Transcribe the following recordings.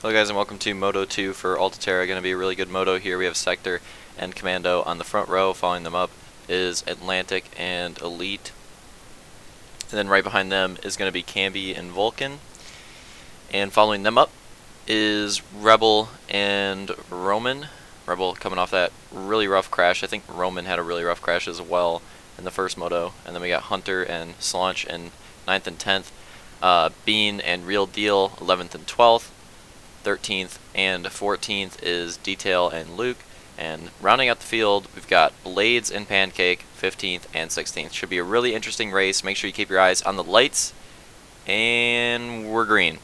Hello guys and welcome to Moto 2 for Alta Terra. Going to be a really good moto here. We have Sector and Commando on the front row. Following them up is Atlantic and Elite. And then right behind them is going to be Camby and Vulcan. And following them up is Rebel and Roman. Rebel coming off that really rough crash. I think Roman had a really rough crash as well in the first moto. And then we got Hunter and Slaunch in 9th and 10th. Bean and Real Deal 11th and 12th. 13th and 14th is Detail and Luke, and rounding out the field we've got Blades and Pancake 15th and 16th. Should be a really interesting race. Make sure you keep your eyes on the lights, and we're green.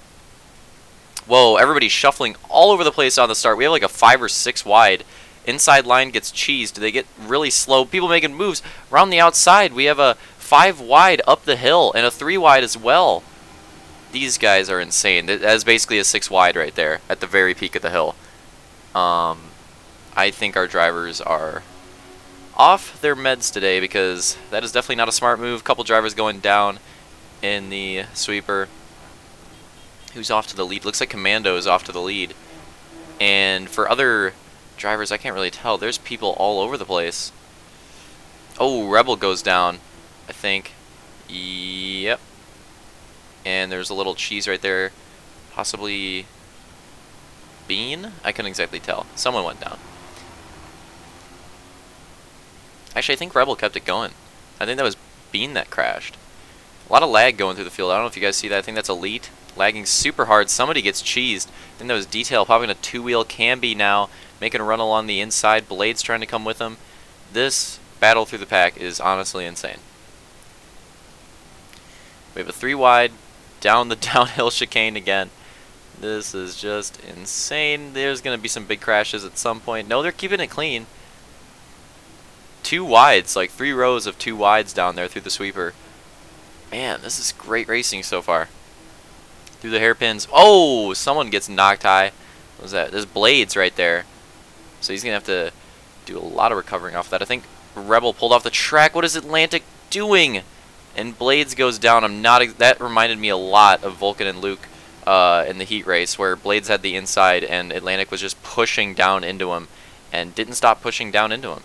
Whoa, everybody's shuffling all over the place on the start. We have like a 5 or 6 wide. Inside line gets cheesed. They get really slow. People making moves around the outside. We have a 5 wide up the hill and a 3 wide as well. These guys are insane. That is basically a 6 wide right there at the very peak of the hill. I think our drivers are off their meds today because that is definitely not a smart move. Couple drivers going down in the sweeper. Who's off to the lead? Looks like Commando is off to the lead. And for other drivers, I can't really tell. There's people all over the place. Oh, Rebel goes down, I think. Yep. And there's a little cheese right there, possibly Bean? I couldn't exactly tell. Someone went down. Actually, I think Rebel kept it going. I think that was Bean that crashed. A lot of lag going through the field. I don't know if you guys see that. I think that's Elite. Lagging super hard. Somebody gets cheesed. I think that was Detail popping a 2-wheel Camby now, making a run along the inside. Blades trying to come with him. This battle through the pack is honestly insane. We have a 3 wide. Down the downhill chicane again. This is just insane. There's going to be some big crashes at some point. No, they're keeping it clean. 2 wides, like 3 rows of 2 wides down there through the sweeper. Man, this is great racing so far. Through the hairpins. Oh, someone gets knocked high. What was that? There's Blades right there. So he's going to have to do a lot of recovering off that. I think Rebel pulled off the track. What is Atlantic doing? And Blades goes down. That reminded me a lot of Vulcan and Luke in the heat race, where Blades had the inside and Atlantic was just pushing down into him and didn't stop pushing down into him.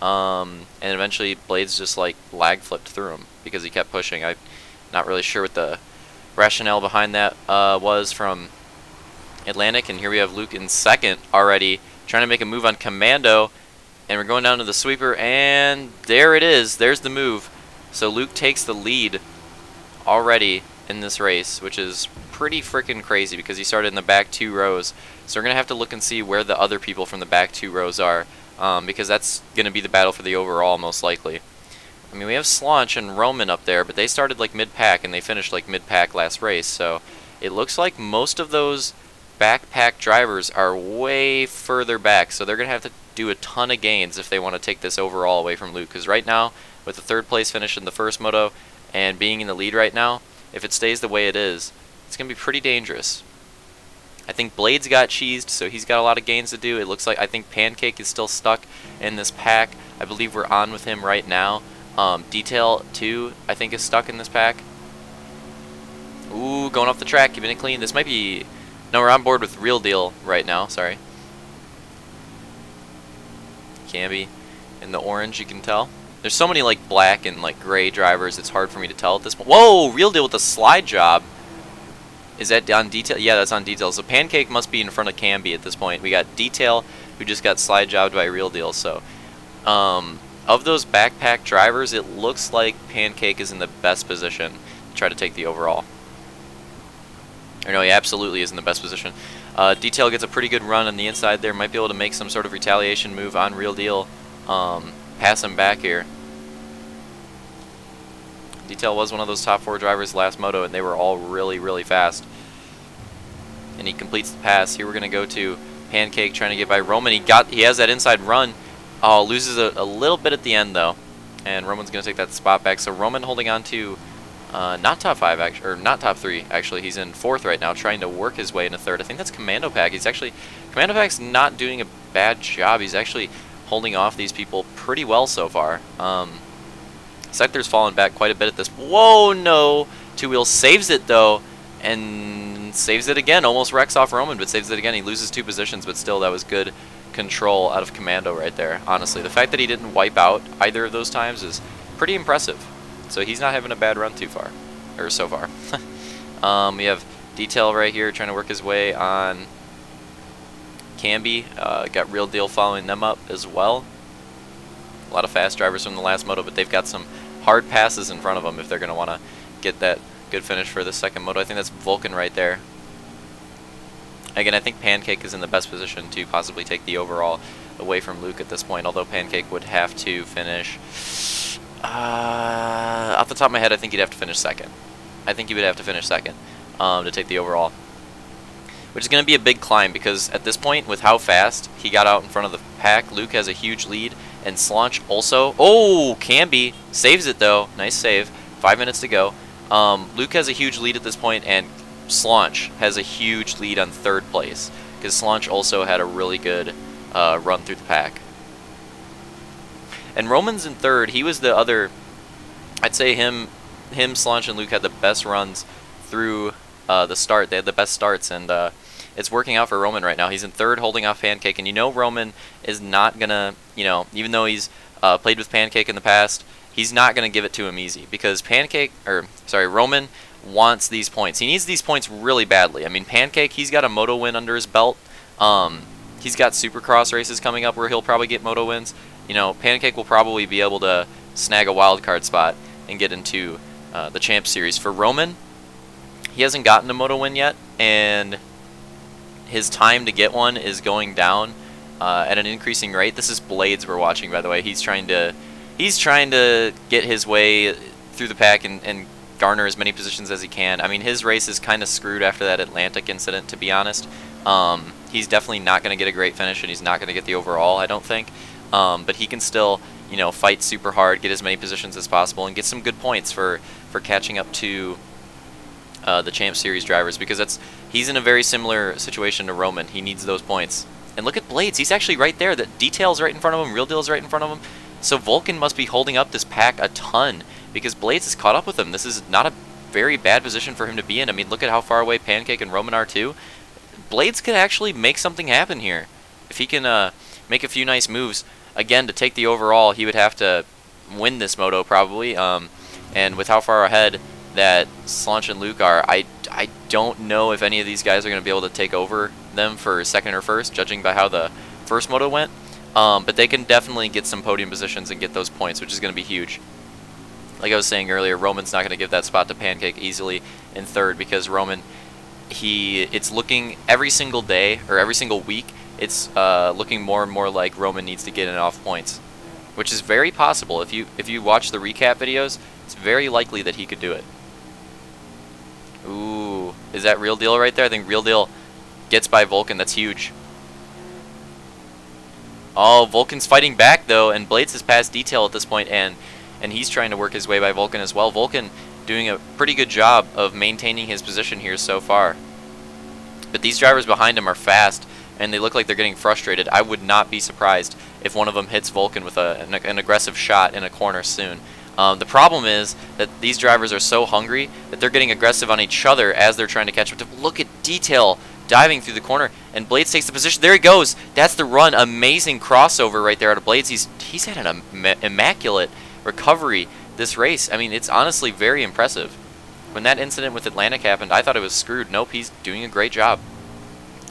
And eventually Blades just like lag flipped through him because he kept pushing. I'm not really sure what the rationale behind that was from Atlantic. And here we have Luke in second already, trying to make a move on Commando. And we're going down to the sweeper, and there it is. There's the move. So Luke takes the lead already in this race, which is pretty freaking crazy because he started in the back 2 rows. So we're going to have to look and see where the other people from the back 2 rows are, because that's going to be the battle for the overall most likely. I mean, we have Slaunch and Roman up there, but they started like mid-pack and they finished like mid-pack last race. So it looks like most of those backpack drivers are way further back. So they're going to have to do a ton of gains if they want to take this overall away from Luke, because right now, with the 3rd place finish in the first moto and being in the lead right now, if it stays the way it is, it's going to be pretty dangerous. I think Blades got cheesed, so he's got a lot of gains to do. It looks like I think Pancake is still stuck in this pack. I believe we're on with him right now. Detail 2, I think, is stuck in this pack. Ooh, going off the track, keeping it clean. This might be... No, we're on board with Real Deal right now, sorry. Camby in the orange, you can tell. There's so many like black and like gray drivers, it's hard for me to tell at this point. Whoa, Real Deal with the slide job. Is that on Detail? Yeah, that's on Detail. So Pancake must be in front of Camby at this point. We got Detail, who just got slide jobbed by Real Deal. So, of those backpack drivers, it looks like Pancake is in the best position to try to take the overall. Or no, he absolutely is in the best position. Detail gets a pretty good run on the inside there. Might be able to make some sort of retaliation move on Real Deal. Pass him back here. Detail was one of those top 4 drivers last moto, and they were all really, really fast. And he completes the pass. Here we're going to go to Pancake trying to get by Roman. He has that inside run. Oh, loses a little bit at the end, though. And Roman's going to take that spot back. So Roman holding on to not top 5, actually, or not top 3, actually. He's in 4th right now, trying to work his way into 3rd. I think that's Commando Pack. Commando Pack's not doing a bad job. He's actually holding off these people pretty well so far. Sector's fallen back quite a bit at this. Whoa, no! 2 wheel saves it, though, and saves it again. Almost wrecks off Roman, but saves it again. He loses 2 positions, but still, that was good control out of Commando right there. Honestly, the fact that he didn't wipe out either of those times is pretty impressive. So he's not having a bad run too far, or so far. We have Detail right here trying to work his way on Camby. Got Real Deal following them up as well. A lot of fast drivers from the last moto, but they've got some hard passes in front of them if they're going to want to get that good finish for the second moto. I think that's Vulcan right there. Again, I think Pancake is in the best position to possibly take the overall away from Luke at this point, although Pancake would have to finish... off the top of my head, I think he'd have to finish second. I think he would have to finish second to take the overall. Which is going to be a big climb, because at this point, with how fast he got out in front of the pack, Luke has a huge lead, and Slaunch also... Oh, Camby saves it, though. Nice save. 5 minutes to go. Luke has a huge lead at this point, and Slaunch has a huge lead on 3rd place, because Slaunch also had a really good run through the pack. And Roman's in 3rd. He was the other... I'd say him, Slaunch, and Luke had the best runs through the start. They had the best starts, and it's working out for Roman right now. He's in 3rd, holding off Pancake, and you know Roman is not going to, you know, even though he's played with Pancake in the past, he's not going to give it to him easy, because Roman wants these points. He needs these points really badly. I mean, Pancake, he's got a moto win under his belt. He's got Supercross races coming up where he'll probably get moto wins. You know, Pancake will probably be able to snag a wild card spot and get into the Champ Series. For Roman, he hasn't gotten a moto win yet, and his time to get one is going down at an increasing rate. This is Blades we're watching, by the way. He's trying to get his way through the pack and garner as many positions as he can. I mean, his race is kind of screwed after that Atlantic incident, to be honest. He's definitely not going to get a great finish, and he's not going to get the overall, I don't think. But he can still, you know, fight super hard, get as many positions as possible, and get some good points for catching up to the Champ Series drivers, because he's in a very similar situation to Roman. He needs those points. And look at Blades. He's actually right there. The Detail's right in front of him. Real Deal's right in front of him. So Vulcan must be holding up this pack a ton, because Blades has caught up with him. This is not a very bad position for him to be in. I mean, look at how far away Pancake and Roman are too. Blades could actually make something happen here. If he can make a few nice moves, again, to take the overall, he would have to win this moto probably. And with how far ahead that Slaunch and Luke are, I don't know if any of these guys are going to be able to take over them for 2nd or 1st, judging by how the first moto went. But they can definitely get some podium positions and get those points, which is going to be huge. Like I was saying earlier, Roman's not going to give that spot to Pancake easily in 3rd, because Roman, it's looking every single day or every single week, it's looking more and more like Roman needs to get enough points, which is very possible. If you watch the recap videos, it's very likely that he could do it. Ooh, is that Real Deal right there? I think Real Deal gets by Vulcan. That's huge. Oh, Vulcan's fighting back though, and Blades has passed Detail at this point, and he's trying to work his way by Vulcan as well. Vulcan doing a pretty good job of maintaining his position here so far. But these drivers behind him are fast, and they look like they're getting frustrated. I would not be surprised if one of them hits Vulcan with an aggressive shot in a corner soon. The problem is that these drivers are so hungry that they're getting aggressive on each other as they're trying to catch up. Look at Detail diving through the corner, and Blades takes the position. There he goes. That's the run. Amazing crossover right there out of Blades. He's had an immaculate recovery this race. I mean, it's honestly very impressive. When that incident with Atlantic happened, I thought it was screwed. Nope, he's doing a great job.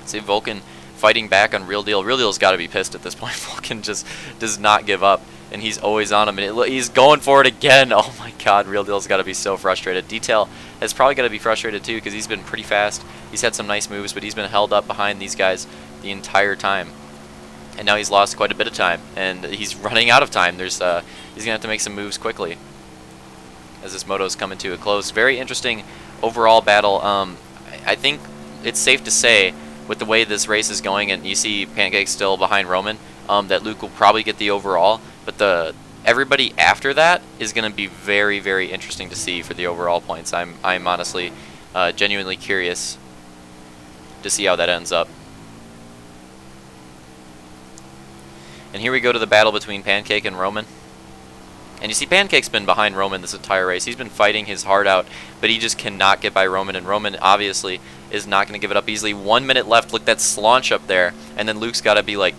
See Vulcan fighting back on Real Deal. Real Deal's got to be pissed at this point. Vulcan just does not give up, and he's always on him. And he's going for it again. Oh my God, Real Deal's got to be so frustrated. Detail has probably got to be frustrated too, because he's been pretty fast. He's had some nice moves, but he's been held up behind these guys the entire time. And now he's lost quite a bit of time, and he's running out of time. He's gonna have to make some moves quickly as this moto's coming to a close. Very interesting overall battle. I think it's safe to say, with the way this race is going, and you see Pancake still behind Roman, that Luke will probably get the overall, but everybody after that is going to be very, very interesting to see for the overall points. I'm honestly genuinely curious to see how that ends up. And here we go to the battle between Pancake and Roman. And you see Pancake's been behind Roman this entire race. He's been fighting his heart out, but he just cannot get by Roman. And Roman obviously is not going to give it up easily. 1 minute left. Look, that slaunch up there. And then Luke's got to be like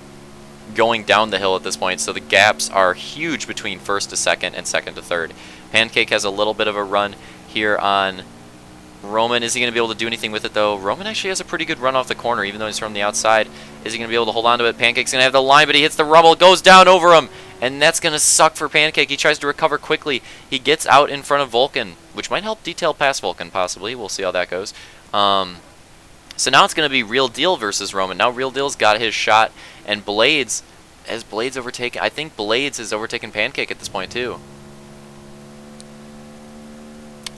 going down the hill at this point. So the gaps are huge between first to second and second to third. Pancake has a little bit of a run here on Roman. Is he going to be able to do anything with it, though? Roman actually has a pretty good run off the corner, even though he's from the outside. Is he going to be able to hold on to it? Pancake's going to have the line, but he hits the rubble, goes down over him, and that's going to suck for Pancake. He tries to recover quickly. He gets out in front of Vulcan, which might help Detail past Vulcan, possibly. We'll see how that goes. So now it's going to be Real Deal versus Roman. Now Real Deal's got his shot, and Blades, has Blades overtaken? I think Blades has overtaken Pancake at this point, too.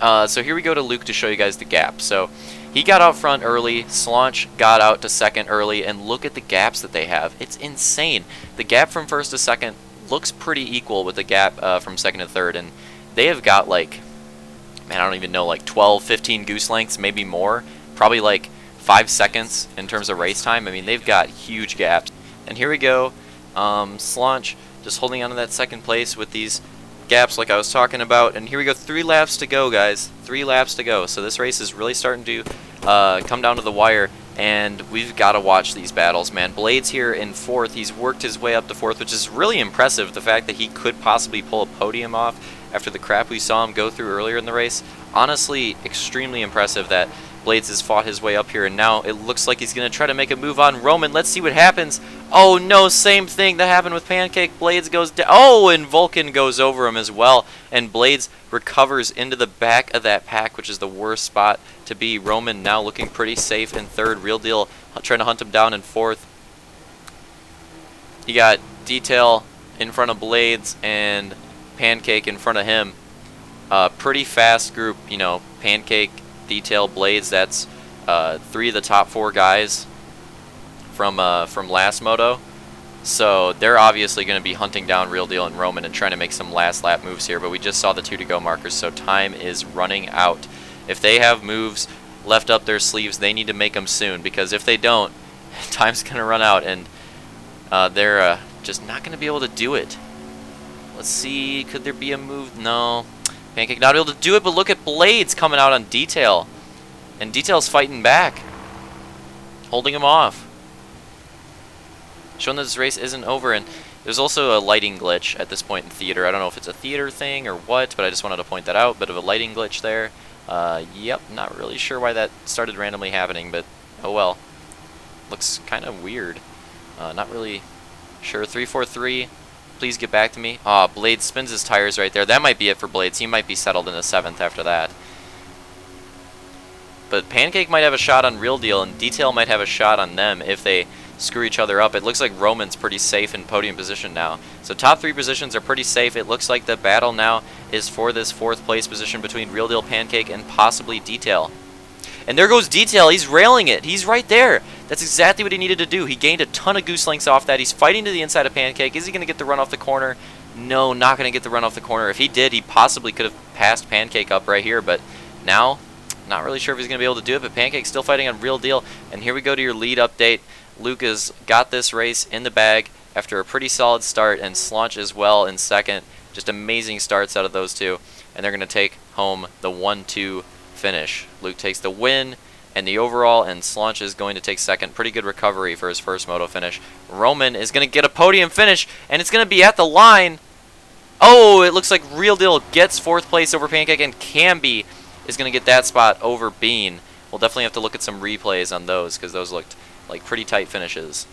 So here we go to Luke to show you guys the gap. So he got out front early, Slaunch got out to second early, and look at the gaps that they have. It's insane. The gap from first to second looks pretty equal with the gap from second to third, and they have got like, man, I don't even know, like 12, 15 goose lengths, maybe more. Probably like 5 seconds in terms of race time. I mean, they've got huge gaps. And here we go, Slaunch just holding on to that second place with these gaps like I was talking about, and here we go, 3 laps to go, guys. 3 laps to go. So this race is really starting to come down to the wire, and we've got to watch these battles, man. Blades here in 4th. He's worked his way up to 4th, which is really impressive. The fact that he could possibly pull a podium off after the crap we saw him go through earlier in the race. Honestly, extremely impressive that Blades has fought his way up here, and now it looks like he's going to try to make a move on Roman. Let's see what happens. Oh no, same thing that happened with Pancake. Blades goes down. Oh, and Vulcan goes over him as well, and Blades recovers into the back of that pack, which is the worst spot to be. Roman now looking pretty safe in 3rd. Real Deal trying to hunt him down in 4th. You got Detail in front of Blades and Pancake in front of him. Pretty fast group, you know, Pancake, Detail, Blades. That's 3 of the top 4 guys from last moto. So they're obviously going to be hunting down Real Deal and Roman and trying to make some last lap moves here, but we just saw the 2 to go markers, so time is running out. If they have moves left up their sleeves, they need to make them soon, because if they don't, time's going to run out, and they're just not going to be able to do it. Let's see, could there be a move? No. Pancake not able to do it, but look at Blades coming out on Detail. And Detail's fighting back, holding him off, showing that this race isn't over. And there's also a lighting glitch at this point in theater. I don't know if it's a theater thing or what, but I just wanted to point that out. Bit of a lighting glitch there. Yep, not really sure why that started randomly happening, but oh well. Looks kind of weird. Not really sure. 343. Please get back to me. Aw, Blades spins his tires right there. That might be it for Blades. He might be settled in the 7th after that. But Pancake might have a shot on Real Deal, and Detail might have a shot on them if they screw each other up. It looks like Roman's pretty safe in podium position now. So top 3 positions are pretty safe. It looks like the battle now is for this 4th place position between Real Deal, Pancake, and possibly Detail. And there goes Detail. He's railing it. He's right there. That's exactly what he needed to do. He gained a ton of goose lengths off that. He's fighting to the inside of Pancake. Is he going to get the run off the corner? No, not going to get the run off the corner. If he did, he possibly could have passed Pancake up right here. But now, not really sure if he's going to be able to do it. But Pancake's still fighting on Real Deal. And here we go to your lead update. Luke has got this race in the bag after a pretty solid start. And Slaunch as well in 2nd. Just amazing starts out of those 2. And they're going to take home the 1-2 finish. Luke takes the win and the overall, and Slaunch is going to take 2nd. Pretty good recovery for his first moto finish. Roman is going to get a podium finish, and it's going to be at the line. Oh, it looks like Real Deal gets 4th place over Pancake, and Camby is going to get that spot over Bean. We'll definitely have to look at some replays on those, because those looked like pretty tight finishes.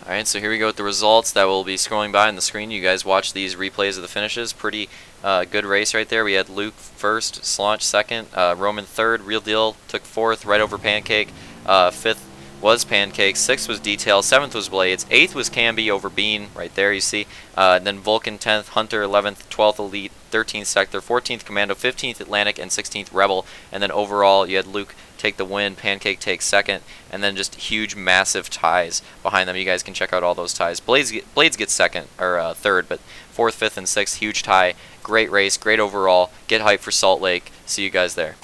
Alright, so here we go with the results that will be scrolling by on the screen. You guys watch these replays of the finishes. Pretty good race right there. We had Luke 1st, Slaunch 2nd, Roman 3rd, Real Deal took 4th right over Pancake, 5th was Pancake, 6th was Detail, 7th was Blades, 8th was Camby over Bean, right there you see, then Vulcan 10th, Hunter 11th, 12th Elite, 13th Sector, 14th Commando, 15th Atlantic, and 16th Rebel, and then overall you had Luke take the win, Pancake takes 2nd, and then just huge, massive ties behind them. You guys can check out all those ties. Blades gets 2nd, or 3rd, but 4th, 5th, and 6th, huge tie. Great race, great overall. Get hyped for Salt Lake. See you guys there.